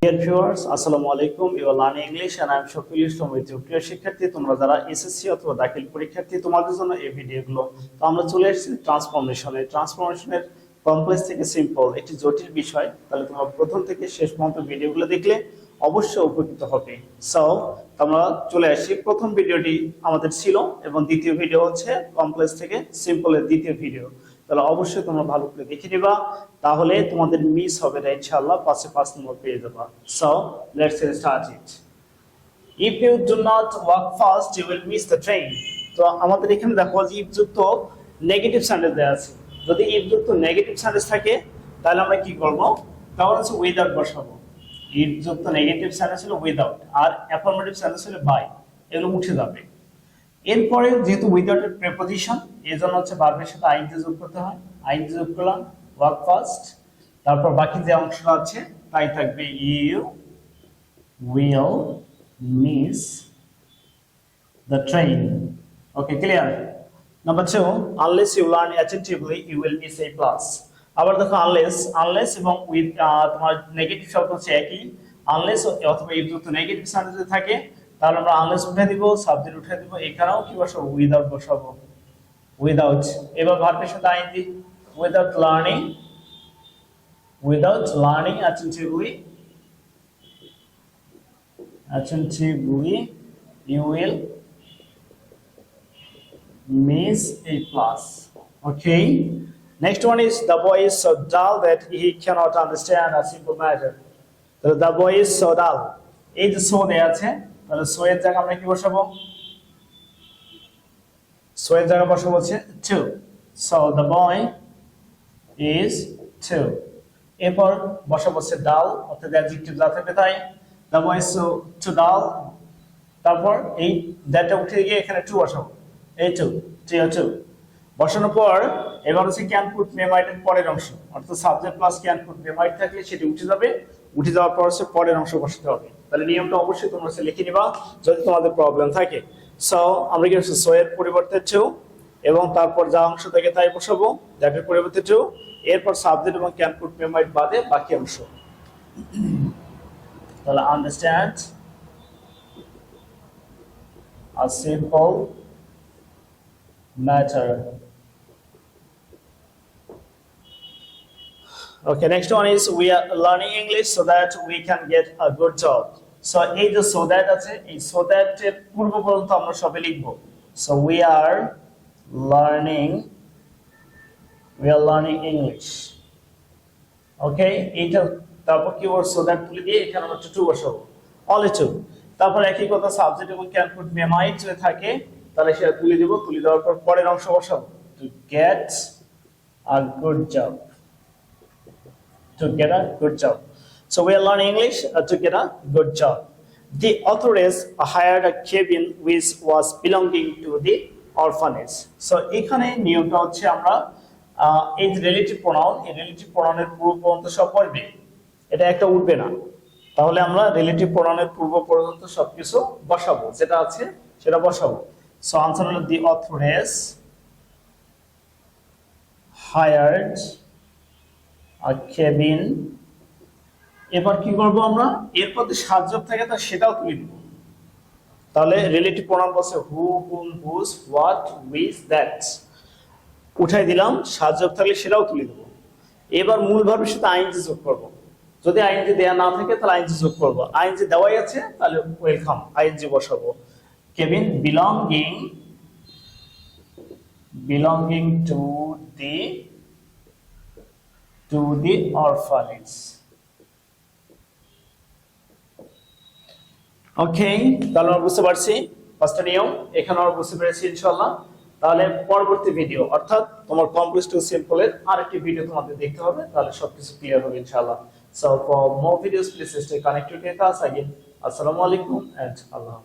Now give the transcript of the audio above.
Dear viewers, Assalamu alaikum. You are learning English and I am Shakil Islam with you. প্রিয় শিক্ষার্থী, তোমরা যারা SSC অথবা দাখিল পরীক্ষার্থী, তোমাদের জন্য এই ভিডিওগুলো। তো আমরা চলে এসেছি ট্রান্সফরমেশনের কমপ্লেক্স থেকে সিম্পল একটি জটিল বিষয়। তাহলে তোমরা প্রথম থেকে শেষ পর্যন্ত ভিডিওগুলো দেখলে অবশ্যই উপকৃত হবে। সো আমরা চলে আসি, প্রথম ভিডিওটি আমাদের ছিল এবং দ্বিতীয় ভিডিও হচ্ছে কমপ্লেক্স থেকে সিম্পলের দ্বিতীয় ভিডিও। তাহলে অবশ্যই তোমরা ভালো করে দেখে নিবা, তাহলে তোমাদের মিস হবে না ইনশাআল্লাহ, 5 নম্বর পেয়ে যাবা। So let's start it. If you do not walk fast you will miss the train. তো আমাদের এখানে দেখো যে ইফ যুক্ত নেগেটিভ সেন্টেন্স দেওয়া আছে। যদি ইফ যুক্ত নেগেটিভ সেন্টেন্স থাকে তাহলে আমরা কি করব, তাহলে হচ্ছে উইদাউট বসাবো। ইফ যুক্ত নেগেটিভ সেন্টেন্স হলো উইদাউট, আর অ্যাফার্মেটিভ সেন্টেন্স হলো বাই, এগুলো উঠে যাবে। এরপরে যেহেতু উইদাউট এর প্রিপোজিশন, এজন্য হচ্ছে ভার্বের সাথে আইএনজি যোগ করতে হয়। আইএনজি যোগ করলাম, ওয়াক ফাস্ট, তারপর বাকি যে অংশ আছে তাই থাকবে you will miss the train. Okay, clear? Number 2, unless you learn attentively you will miss a plus. আবার দেখো আনলেস এবং উইথ তোমার নেগেটিভ শব্দ হচ্ছে একই। আনলেস অথবা ইফ যুক্ত নেগেটিভ সেন্টেন্সে থাকে তাহলে আমরা আনলেস উঠে দিব, সাবজেক্ট উঠে দিব, এখানেও কি বসাবো, উইদাউট বসাবো, উইদাউট। এবার ভার্বের সাথে ING, without learning attentively you will miss a plus. Okay, next one is the boy is so dull that he cannot understand a simple matter. So the boy is so dull, এই যে so দেয়া আছে, তাহলে so এর জায়গা আমরা কি বসাবো, সো এর জায়গা বসাবো হচ্ছে too. So the boy is too. এরপর বসাবো হচ্ছে ডাল, অর্থাৎ অ্যাডজেক্টিভ যা থাকবে তাই। The boy is so too dull, তারপর এই দ্যাটটা উঠে গিয়ে এখানে টু বসাবো, এই টু বসানোর পর এবার হচ্ছে ক্যান পুট মে মাইট এর পরের অংশ, অর্থাৎ সাবজেক্ট প্লাস ক্যান পুট মে মাইট থাকলে সেটি উঠে যাবে। উঠে যাওয়ার পর হচ্ছে পরের অংশ বসাতে হবে। তাহলে নিয়মটা অবশ্যই তোমরা লিখে নিবা যদি তোমাদের প্রবলেম থাকে। সো আমরা কি সো এর পরিবর্তে টু এবং তারপর যা অংশ থাকে তাই বসাবো, দ্যাটের পরিবর্তে টু, এরপর সাবজেক্ট এবং ক্যান পুট মে মাইট বাদে বাকি অংশ। তাহলে understand a simple matter. Okay, next one is we are learning English so that we can get a good job. So এই যে so that আছে, এই so that এর পূর্ব পর্যন্ত আমরা সবে লিখবো। So we are learning English. Okay, এইটা তারপর কি ওর so that তুলে দিয়ে এখানে আমরা টু বসাবো, only two। তারপর একই কথা সাবজেক্ট এবং ক্যান পুট মে মাইট যদি থাকে তাহলে সেটা তুলে দেব, তুলে দেওয়ার পর পরের অংশ বসাবো, to get a good job, to get a good job. So we are learning English to get a good job. The authoress hired a cabin which was belonging to the orphanage. So এখানে নিয়মটা হচ্ছে আমরা এই যে relative pronoun, এই relative প্রোনাউনের পূর্ব পর্যন্ত সব পড়বে, এটা একটা উঠবে না। তাহলে আমরা রিলেটিভ প্রোনাউনের পূর্ব পর্যন্ত সবকিছু বসাবো, যেটা আছে সেটা বসাবো। সো আনসার হলো the authoress hired a cabin। এবার কি করব আমরা, এরপর যে সাবজেক্ট থাকে তা সেটাও তুলে দিব। তাহলে রিলেটিভ প্রোনাউন বলছে হু, হুম, হুজ, হোয়াট, হুইচ, দ্যাট, উঠাই দিলাম, সাবজেক্ট থাকলে সেটাও তুলে দেব। এবার মূল ভার্বের সাথে আইএনজি যোগ করব। যদি আইএনজি দেয়া না থাকে তাহলে আইএনজি যোগ করব। আইএনজি দেওয়াই আছে তাহলে ওয়েলকাম, আইএনজি বসাবো। Cabin belonging to the orphanage. ওকে, তাহলে আমরা বুঝতে পারছি ফার্স্ট নিয়ম, এখানে আমরা বুঝতে পেরেছি ইনশাআল্লাহ। তাহলে পরবর্তী ভিডিও অর্থাৎ তোমার কমপ্লেক্স টু সিম্পল এর আরেকটি ভিডিও তোমাদের দেখতে হবে, তাহলে সবকিছু ক্লিয়ার হবে ইনশাআল্লাহ। So for more videos please stay connected with us again. Assalamu alaikum and Allah.